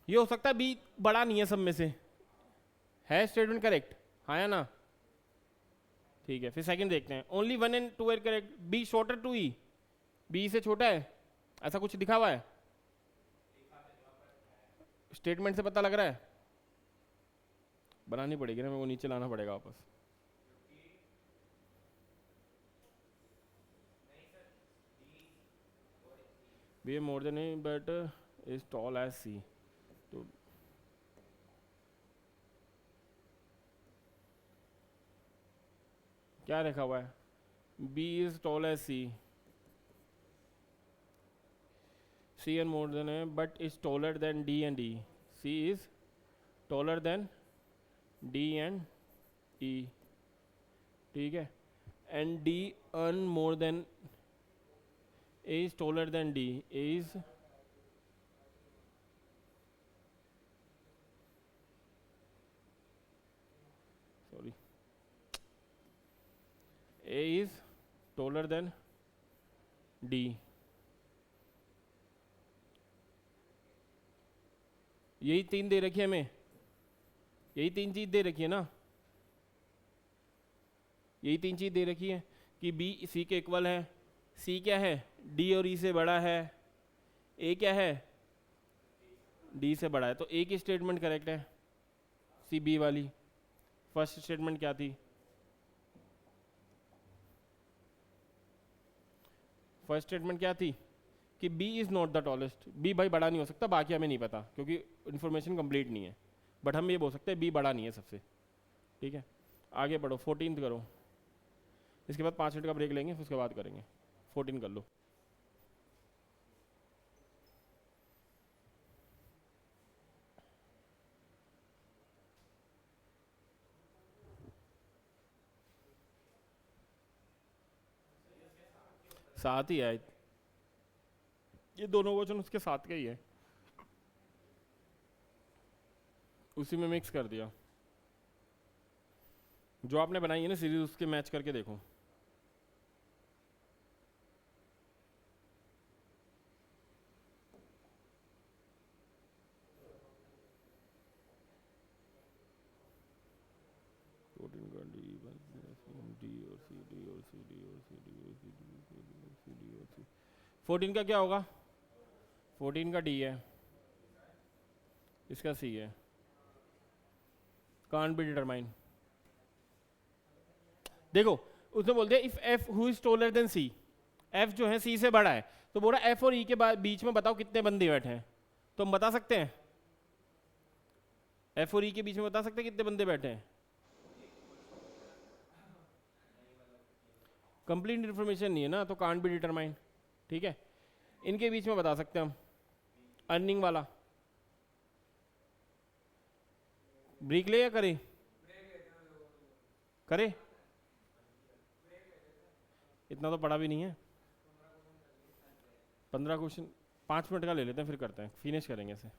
ये हो सकता है बी बड़ा नहीं है सब में से, है स्टेटमेंट करेक्ट? हाँ या ना? ठीक है, फिर सेकंड देखते हैं। Only 1 and 2 are correct, B shorter to E, B से छोटा है, ऐसा कुछ दिखा हुआ है? स्टेटमेंट से पता लग रहा है? बनानी पड़ेगी ना, मेरे को नीचे लाना पड़ेगा वापस। B A more than A but is tall as C. तो क्या लिखा हुआ है? B is tall as C, C and more than A but is taller than D and E. C is taller than D and E, ठीक है। And D earn more than, A is taller than D, A is sorry, A is taller than D। यही तीन दे रखी है हमें, यही तीन चीज दे रखी है ना, यही तीन चीज दे रखी है कि B C के इक्वल है, C क्या है? D और E से बड़ा है, A क्या है? D से बड़ा है। तो A की स्टेटमेंट करेक्ट है, C B वाली। फर्स्ट स्टेटमेंट क्या थी? फर्स्ट स्टेटमेंट क्या थी? कि B is not the tallest. B भाई बड़ा नहीं हो सकता, बाकी हमें नहीं पता क्योंकि इन्फॉर्मेशन कंप्लीट नहीं है, बट हम ये बोल सकते हैं B बड़ा नहीं है सबसे, ठीक है। आगे बढ़ो, 14 करो, इसके बाद 5 मिनट का ब्रेक लेंगे, फिर उसके बाद करेंगे। 14 कर लो। साथ ही है, ये दोनों क्वेश्चन उसके साथ के ही है, उसी में मिक्स कर दिया। जो आपने बनाई है ना सीरीज, उसके मैच करके देखो। डी और सी, डी और सी, डी और सी, डी और सी, डी और सी, डी और सी, डी और सी। 14 का क्या होगा? 14 का डी है, इसका सी है। Can't be determine. देखो उसने बोल दिया if F who is taller then C, F जो है सी से बड़ा है, तो बोला एफ और ई के बीच में बताओ कितने बंदे बैठे हैं। तो हम बता सकते हैं, एफ और ई के बीच में बता सकते हैं कितने बंदे बैठे हैं। कंप्लीट इन्फॉर्मेशन नहीं है ना, तो कांट बी डिटरमाइन, ठीक है। इनके बीच में बता सकते हैं हम, अर्निंग वाला। ब्रेक ले या करे? करे, इतना तो पढ़ा भी नहीं है। 15 क्वेश्चन 5 मिनट का ले लेते हैं, फिर करते हैं, फिनिश करेंगे इसे।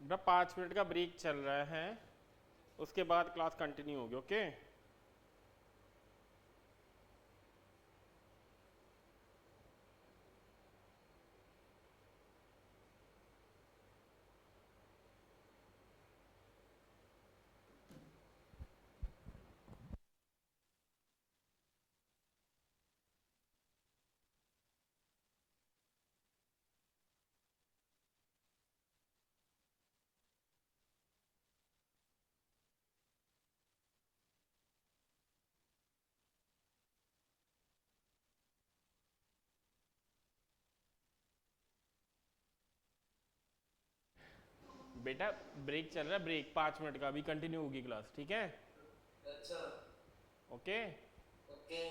बेटा 5 मिनट का ब्रेक चल रहा है, उसके बाद क्लास कंटिन्यू होगी, ओके। बेटा ब्रेक चल रहा है, ब्रेक 5 मिनट का, अभी कंटिन्यू होगी क्लास, ठीक है। अच्छा। ओके। ओके।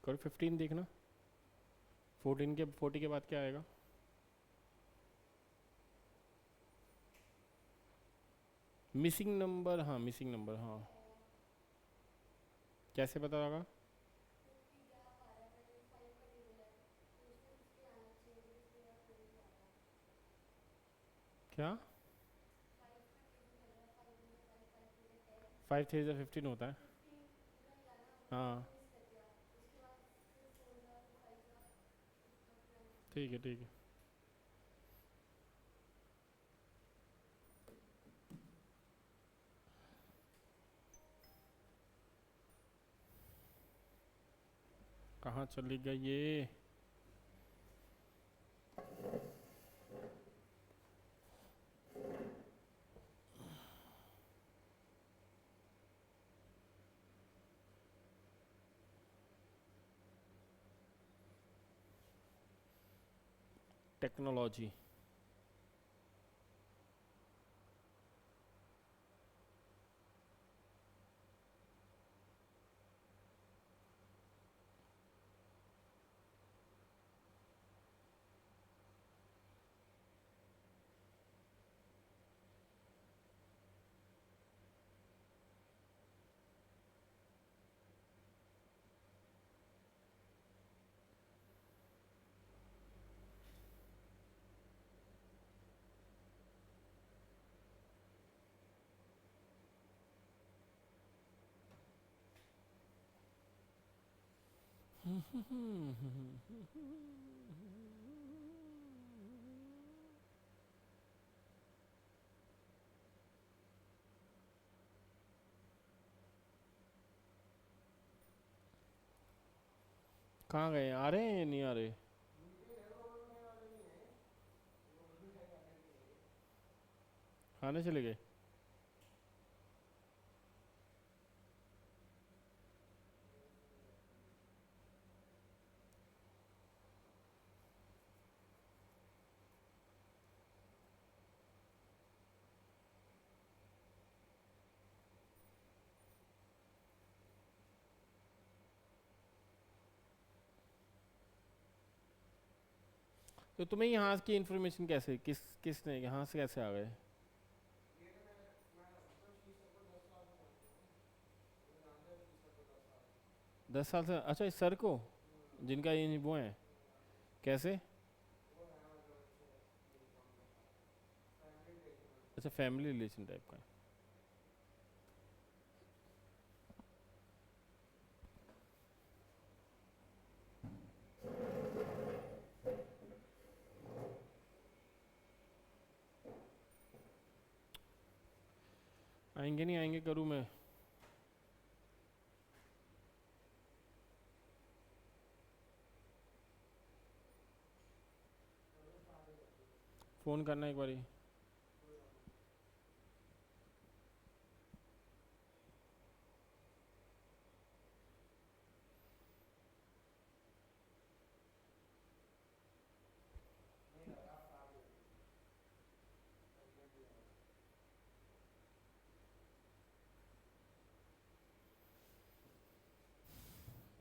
करो 15 देखना, 40 के बाद क्या आएगा? मिसिंग नंबर, हाँ मिसिंग नंबर, हाँ कैसे पता लगा? क्या 5 3 से 15 होता है? हाँ ठीक है ठीक है। कहाँ चली गई ये? टेक्नोलॉजी। कहाँ गए? आ रहे हैं या नहीं आ रहे? खाने चले गए? तो तुम्हें यहाँ की इन्फॉर्मेशन कैसे, किसने, यहाँ से कैसे आ गए? 10 साल से? अच्छा इस सर को, जिनका ये वो है, कैसे? अच्छा फैमिली रिलेशन टाइप का है। आएंगे नहीं आएंगे करूँ मैं? फ़ोन करना एक बारी।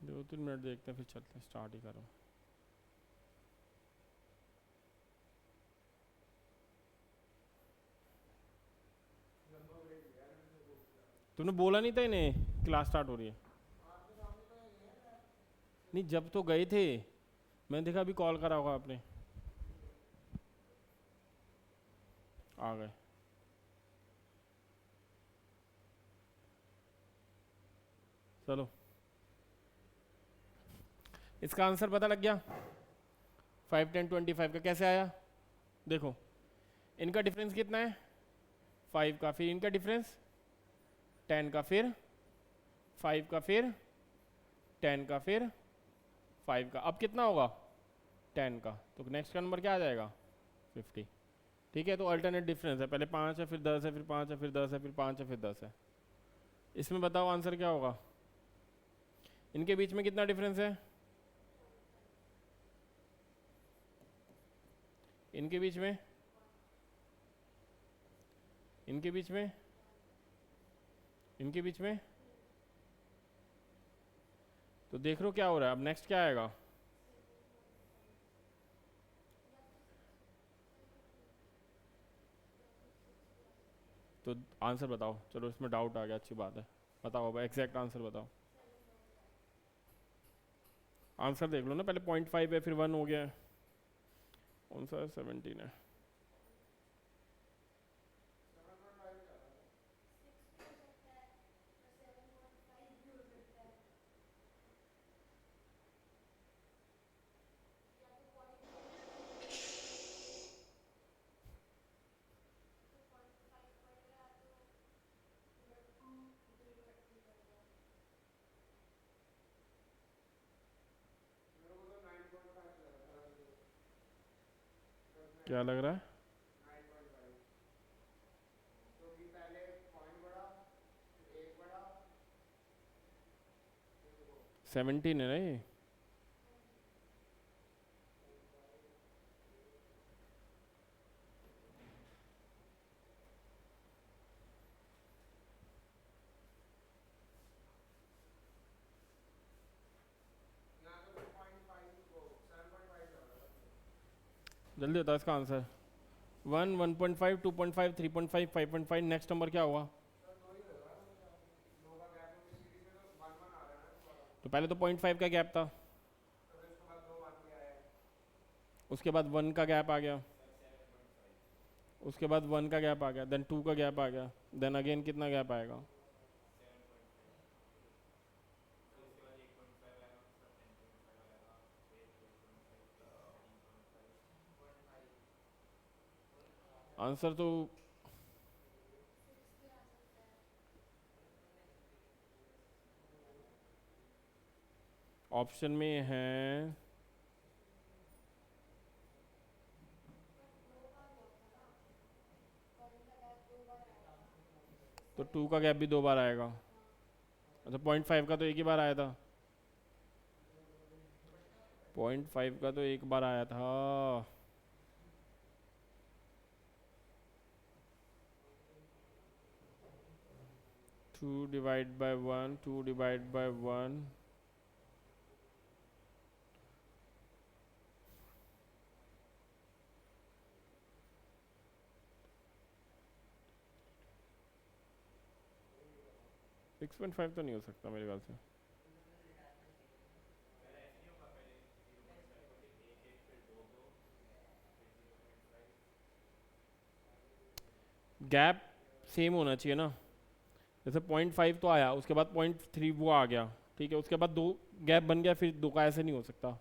दो तीन मिनट देखते हैं फिर चलते हैं, स्टार्ट ही करो। तुमने बोला नहीं था इन्हें क्लास स्टार्ट हो रही है? नहीं जब तो गए थे, मैंने देखा अभी कॉल करा होगा आपने। आ गए। चलो इसका आंसर पता लग गया? 5 10 25 का कैसे आया? देखो इनका डिफरेंस कितना है? 5 का, फिर इनका डिफरेंस 10 का, फिर 5 का, फिर 10 का, फिर 5 का। अब कितना होगा? 10 का। तो नेक्स्ट का नंबर क्या आ जाएगा? 50। ठीक है, तो अल्टरनेट डिफरेंस है, पहले 5 है, फिर 10 है, फिर 5 है, फिर 10 है, फिर 5 है, फिर 10 है। इसमें बताओ आंसर क्या होगा? इनके बीच में कितना डिफरेंस है? इनके बीच में, इनके बीच में, इनके बीच में, तो देख रहे हो क्या हो रहा है, अब नेक्स्ट क्या आएगा? तो आंसर बताओ, चलो इसमें डाउट आ गया, अच्छी बात है, बताओ अब एग्जैक्ट आंसर बताओ। आंसर देख लो ना पहले, 0.5 है फिर 1 हो गया है, कौन सा 17 है? क्या लग रहा है? 17 है ना ये? जल्दी बताओ इसका आंसर। 1, 1.5, 2.5, 3.5, 5.5, नेक्स्ट नंबर क्या हुआ? तो पहले तो 0.5 का गैप था, उसके बाद 1 का गैप आ गया, उसके बाद 1 का गैप आ गया, देन 2 का गैप आ गया, देन अगेन कितना गैप आएगा? आंसर तो ऑप्शन में है, तो 2 का गैप भी 2 बार आएगा। अच्छा 0.5 का तो एक ही बार आया था, 0.5 का तो एक बार आया था। 2 divide by 1, 2 divide by 1, six 6.5 तो नहीं हो सकता मेरे ख्याल से। गैप सेम होना चाहिए ना, जैसे 0.5 तो आया, उसके बाद 0.3 वो आ गया, ठीक है, उसके बाद 2 गैप बन गया, फिर 2 का ऐसे नहीं हो सकता।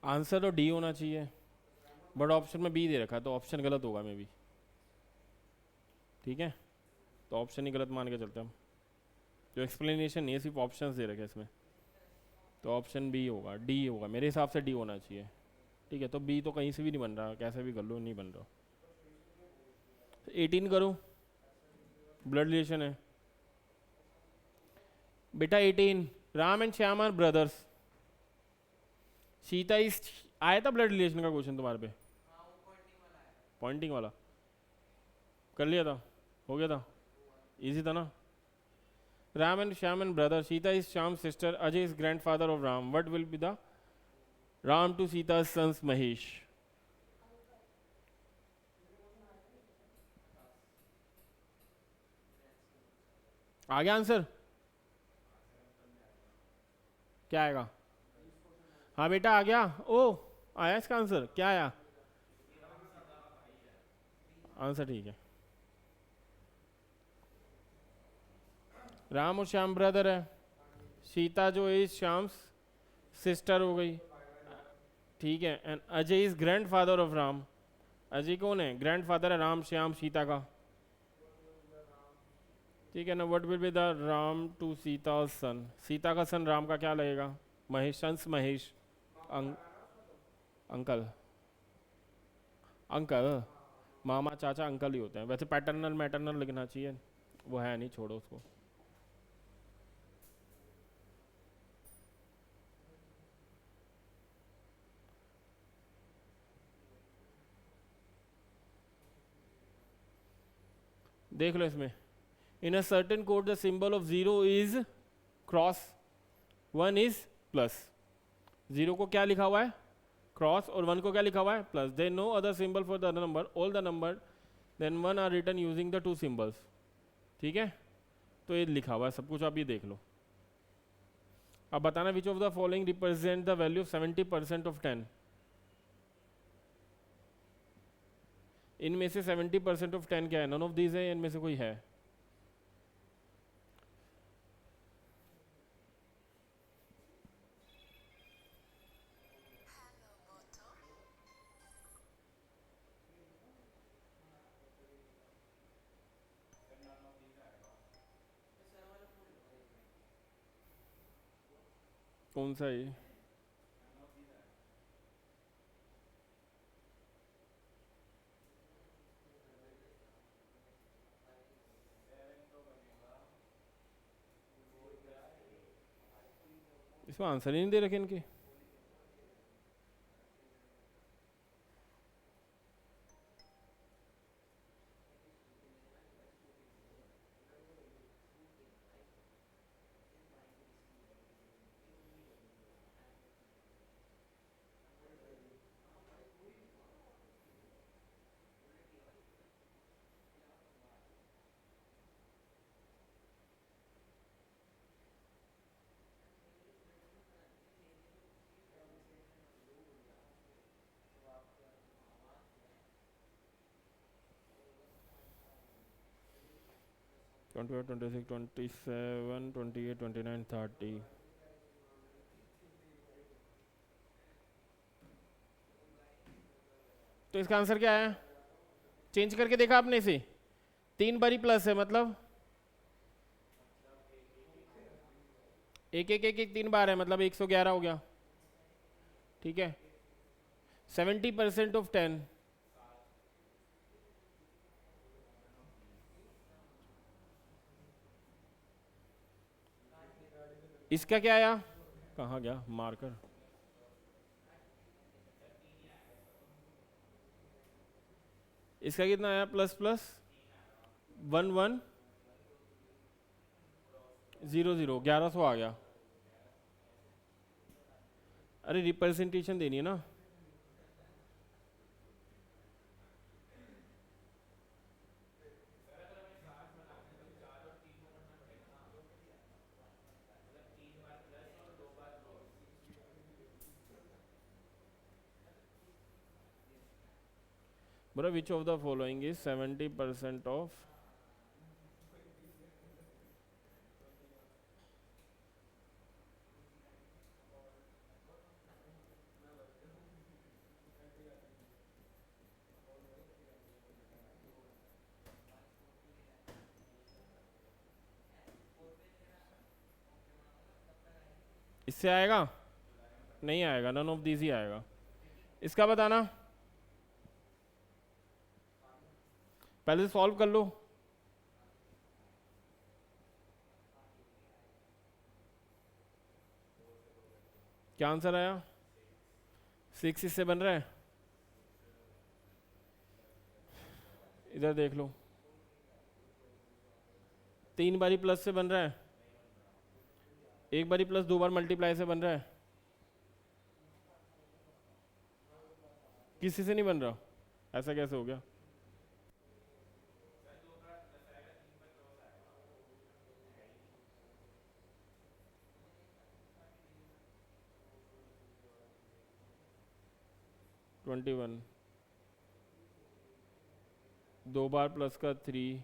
आंसर तो डी होना चाहिए, बट ऑप्शन में बी दे रखा है, तो ऑप्शन गलत होगा मे बी, ठीक है, तो ऑप्शन ही गलत मान के चलते हैं हम, जो एक्सप्लेनेशन नहीं है, सिर्फ ऑप्शंस दे रखे हैं इसमें, तो ऑप्शन बी होगा, डी होगा मेरे हिसाब से, डी होना चाहिए, ठीक है। तो बी तो कहीं से भी नहीं बन रहा, कैसे भी कर लो नहीं बन रहा। 18 करूँ, ब्लड रिलेशन है बेटा, 18, Ram and Shyam are brothers, Sita is, आया था ब्लड रिलेशन का क्वेश्चन तुम्हारे पे, पॉइंटिंग वाला कर लिया था, हो गया था, इजी था ना। Ram and Shyam and brother, Sita is Shyam sister, Ajay is grandfather of Ram, what will be the Ram to Sita sons Mahesh? आ गया आंसर? क्या आएगा? हाँ बेटा आ गया, ओ आया इसका आंसर, क्या आया आंसर? ठीक है, राम और श्याम ब्रदर है, सीता जो इज श्याम सिस्टर हो गई, ठीक है, and Ajay is grandfather of Ram, Ajay कौन है? ग्रैंडफादर है राम श्याम सीता का, ठीक है ना। What will be the Ram to Sita son, Sita का सन राम का क्या लगेगा? Mahesh, sons Mahesh, uncle, uncle मामा चाचा अंकल ही होते हैं। वैसे पैटर्नल मैटर्नल लिखना चाहिए, वो है नहीं, छोड़ो उसको। देख लो इसमें, in a certain code the symbol of 0 is cross, 1 is plus. 0 को क्या लिखा हुआ है, क्रॉस, और 1 को क्या लिखा हुआ है, plus. Then no other symbol for the other number, all the number then 1 are written using the 2 symbols. ठीक है, तो ये लिखा हुआ है सब कुछ, आप ये देख लो। अब बताना विच of the following represent the value of 70% of 10। इनमें से 70% ऑफ 10 क्या है, नन ऑफ दीज है, इनमें से कोई है? कौन सा है? इसमें आंसर ही नहीं दे रखे इनके। ट्वेंटी 26 27 28 29 30। तो इसका आंसर क्या है? चेंज करके देखा आपने इसे, 3 बारी प्लस है, मतलब एक एक एक एक 3 बार है, मतलब 111 हो गया। ठीक है, 70% ऑफ 10, इसका क्या आया, कहाँ गया मार्कर? इसका कितना आया, प्लस प्लस 1 1 0 0, 1100 आ गया। अरे रिप्रेजेंटेशन देनी है ना। बोला विच of the following is 70% of, इससे आएगा? नहीं आएगा, नन ऑफ दीज ही आएगा। इसका बताना, पहले सॉल्व कर लो। क्या आंसर आया? 6 इससे बन रहा है, इधर देख लो, 3 बारी प्लस से बन रहा है, 1 बारी प्लस 2 बार मल्टीप्लाई से बन रहा है। किसी से नहीं बन रहा, ऐसा कैसे हो गया? ट्वेंटी 2 बार प्लस का 3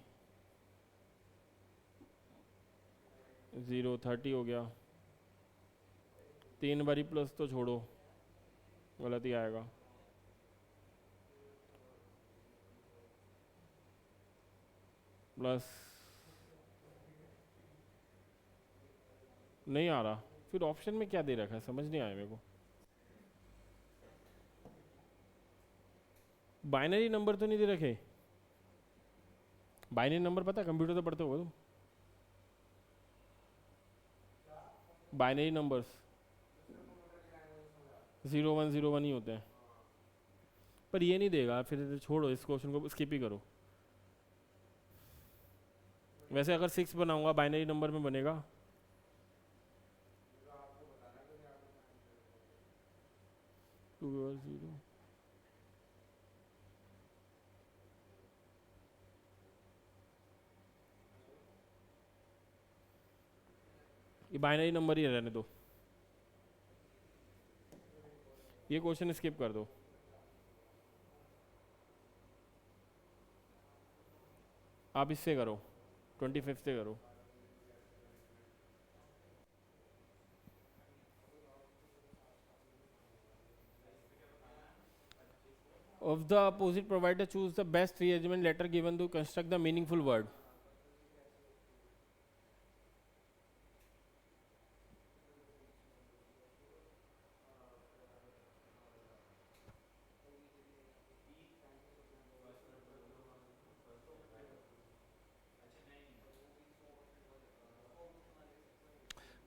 0 30 हो गया। 3 बारी प्लस तो छोड़ो, गलत ही आएगा। प्लस नहीं आ रहा, फिर ऑप्शन में क्या दे रखा है समझ नहीं आया मेरे को। बाइनरी नंबर तो नहीं दे रखे। बाइनरी नंबर पता है, कंप्यूटर तो पढ़ते होगे तुम। बाइनरी नंबर्स 0101 ही होते हैं, पर ये नहीं देगा, फिर छोड़ो इस क्वेश्चन को, स्किप ही करो। वैसे अगर 6 बनाऊंगा बाइनरी नंबर में बनेगा। टू और 0, ये बाइनरी नंबर ही रहने दो, ये क्वेश्चन स्किप कर दो। आप इससे करो, 25 से करो। Of the opposite provider, choose the best rearrangement letter given to construct the meaningful word.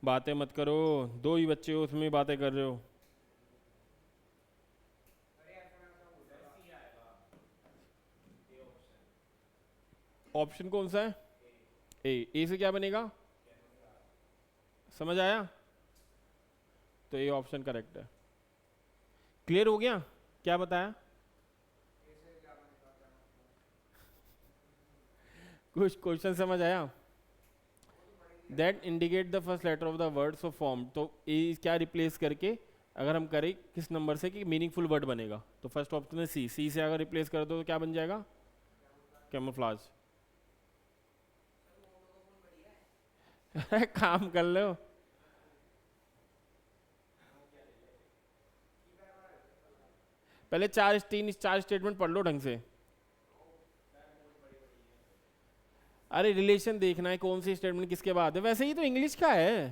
बातें मत करो, दो ही बच्चे हो, उसमें बातें कर रहे हो। ऑप्शन कौन सा है? ए से क्या बनेगा? समझ आया? तो ये ऑप्शन करेक्ट है। क्लियर हो गया? क्या बताया? कुछ क्वेश्चन समझ आया? That indicate the first letter of the word so form, तो ए क्या रिप्लेस करके अगर हम करें किस नंबर से कि मीनिंगफुल वर्ड बनेगा, तो फर्स्ट ऑप्शन है सी से अगर रिप्लेस कर दो तो क्या बन जाएगा? कैमोफ्लाज। काम कर लो। पहले चार स्टेटमेंट पढ़ लो ढंग से। अरे रिलेशन देखना है, कौन सी स्टेटमेंट किसके बाद है। वैसे ही तो इंग्लिश का है,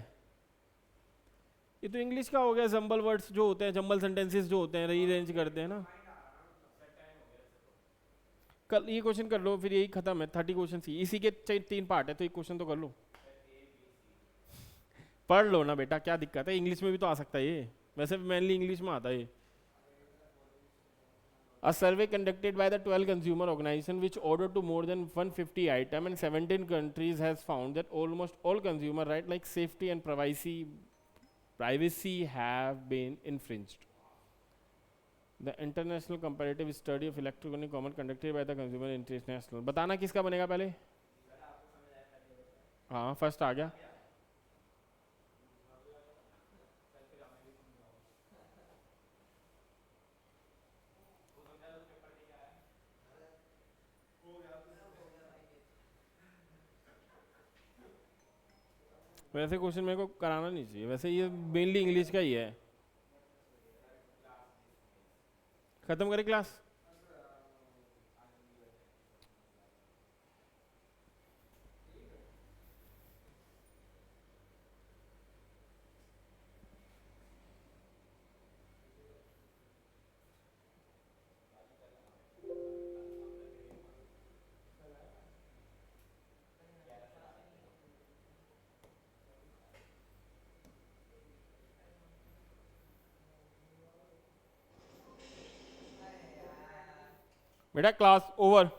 ये तो इंग्लिश का हो गया। जंबल वर्ड्स जो होते हैं, जंबल सेंटेंसेस जो होते हैं, रीअरेंज करते हैं ना। कल ये क्वेश्चन कर लो, फिर यही खत्म है। 30 क्वेश्चन थी, इसी के 3 पार्ट है, तो एक क्वेश्चन तो कर लो। पढ़ लो ना बेटा, क्या दिक्कत है, इंग्लिश में भी तो आ सकता है ये। वैसे मेनली इंग्लिश में आता है ये। A survey conducted by the 12 consumer organization which ordered to more than 150 items in 17 countries has found that almost all consumer rights like safety and privacy have been infringed. The international comparative study of electronic commerce conducted by the Consumer International. बताना किसका बनेगा पहले? हाँ first आ गया। वैसे question मेरे को कराना नहीं चाहिए, वैसे ये मेनली इंग्लिश का ही है। खत्म करें क्लास? बेटा क्लास ओवर।